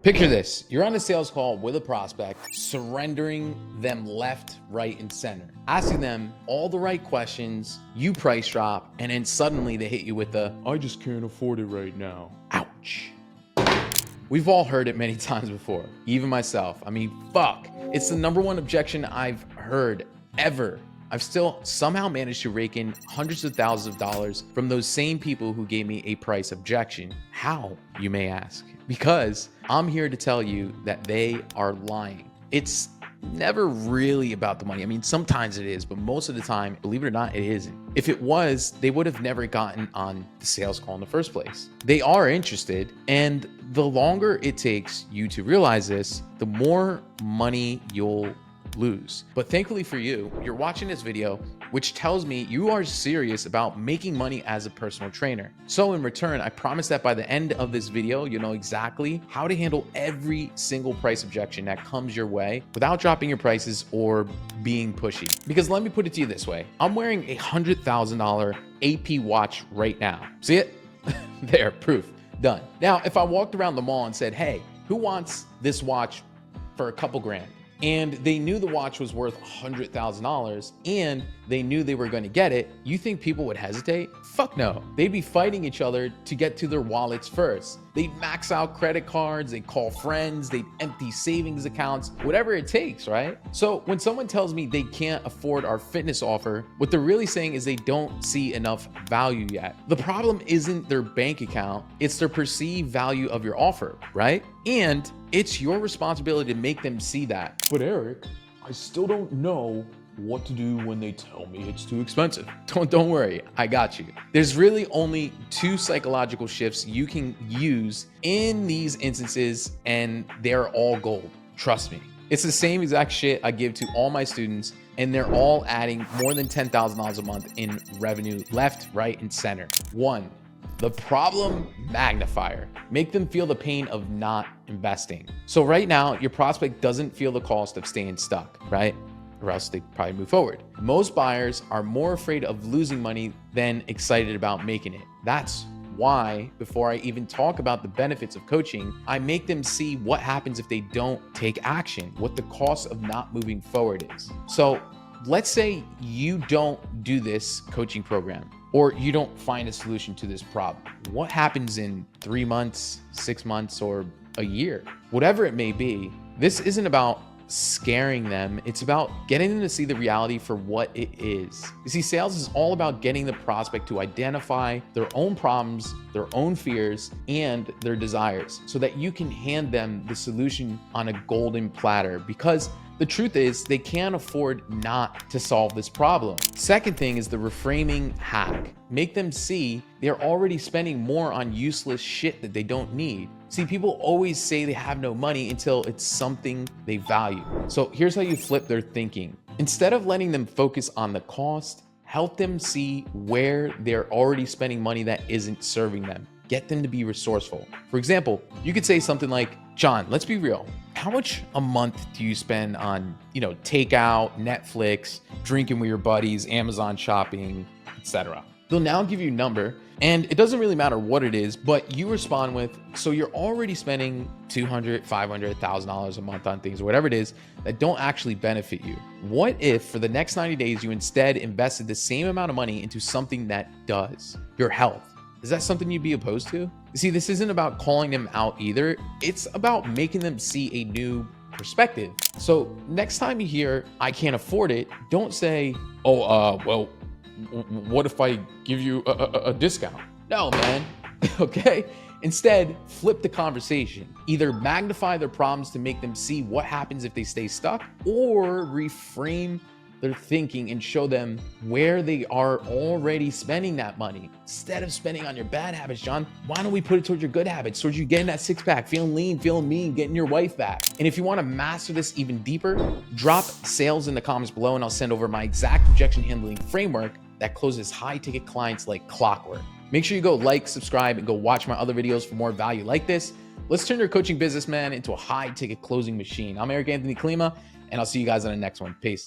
Picture this, you're on a sales call with a prospect, surrendering them left, right, and center, asking them all the right questions, you price drop, and then suddenly they hit you with the, I just can't afford it right now. Ouch. We've all heard it many times before, even myself. I mean, fuck. It's the number one objection I've heard ever. I've still somehow managed to rake in hundreds of thousands of dollars from those same people who gave me a price objection. How, you may ask? Because I'm here to tell you that they are lying. It's never really about the money. I mean, sometimes it is, but most of the time, believe it or not, it isn't. If it was, they would have never gotten on the sales call in the first place. They are interested, and the longer it takes you to realize this, the more money you'll lose. But thankfully for you, you're watching this video, which tells me you are serious about making money as a personal trainer. So in return, I promise that by the end of this video, you'll know exactly how to handle every single price objection that comes your way without dropping your prices or being pushy. Because let me put it to you this way, I'm wearing a $100,000 AP watch right now. See it? There, proof, done. Now, if I walked around the mall and said, hey, who wants this watch for a couple grand? And they knew the watch was worth $100,000 and they knew they were going to get it, you think people would hesitate? Fuck no. They'd be fighting each other to get to their wallets first. They'd max out credit cards, they'd call friends, they'd empty savings accounts, whatever it takes, right? So when someone tells me they can't afford our fitness offer, what they're really saying is they don't see enough value yet. The problem isn't their bank account, it's their perceived value of your offer, right? And it's your responsibility to make them see that. But Eric, I still don't know what to do when they tell me it's too expensive. Don't worry, I got you. There's really only two psychological shifts you can use in these instances, and they're all gold. Trust me. It's the same exact shit I give to all my students, and they're all adding more than $10,000 a month in revenue left, right, and center. One, the problem magnifier. Make them feel the pain of not investing. So right now, your prospect doesn't feel the cost of staying stuck, right? Or else they probably move forward. Most buyers are more afraid of losing money than excited about making it. That's why, before I even talk about the benefits of coaching, I make them see what happens if they don't take action, what the cost of not moving forward is. So let's say you don't do this coaching program, or you don't find a solution to this problem. What happens in 3 months, 6 months, or a year? Whatever it may be, this isn't about scaring them. It's about getting them to see the reality for what it is. You see, sales is all about getting the prospect to identify their own problems, their own fears, and their desires so that you can hand them the solution on a golden platter, because the truth is they can't afford not to solve this problem. Second thing is the reframing hack. Make them see they're already spending more on useless shit that they don't need. See, people always say they have no money until it's something they value. So here's how you flip their thinking. Instead of letting them focus on the cost, help them see where they're already spending money that isn't serving them. Get them to be resourceful. For example, you could say something like, John, let's be real. How much a month do you spend on, takeout, Netflix, drinking with your buddies, Amazon shopping, etc.? They'll now give you a number, and it doesn't really matter what it is, but you respond with, so you're already spending $200, $500, $1,000 a month on things, or whatever it is, that don't actually benefit you. What if for the next 90 days, you instead invested the same amount of money into something that does? Your health. Is that something you'd be opposed to? You see, this isn't about calling them out either. It's about making them see a new perspective. So next time you hear, I can't afford it, don't say, well, what if I give you a discount? No, man. Okay? Instead, flip the conversation. Either magnify their problems to make them see what happens if they stay stuck, or reframe their thinking and show them where they are already spending that money. Instead of spending on your bad habits, John, why don't we put it towards your good habits, towards you getting that six pack, feeling lean, feeling mean, getting your wife back. And if you want to master this even deeper, drop sales in the comments below and I'll send over my exact objection handling framework that closes high ticket clients like clockwork. Make sure you go like, subscribe, and go watch my other videos for more value like this. Let's turn your coaching business, man, into a high ticket closing machine. I'm Eric Anthony Klima, and I'll see you guys on the next one. Peace.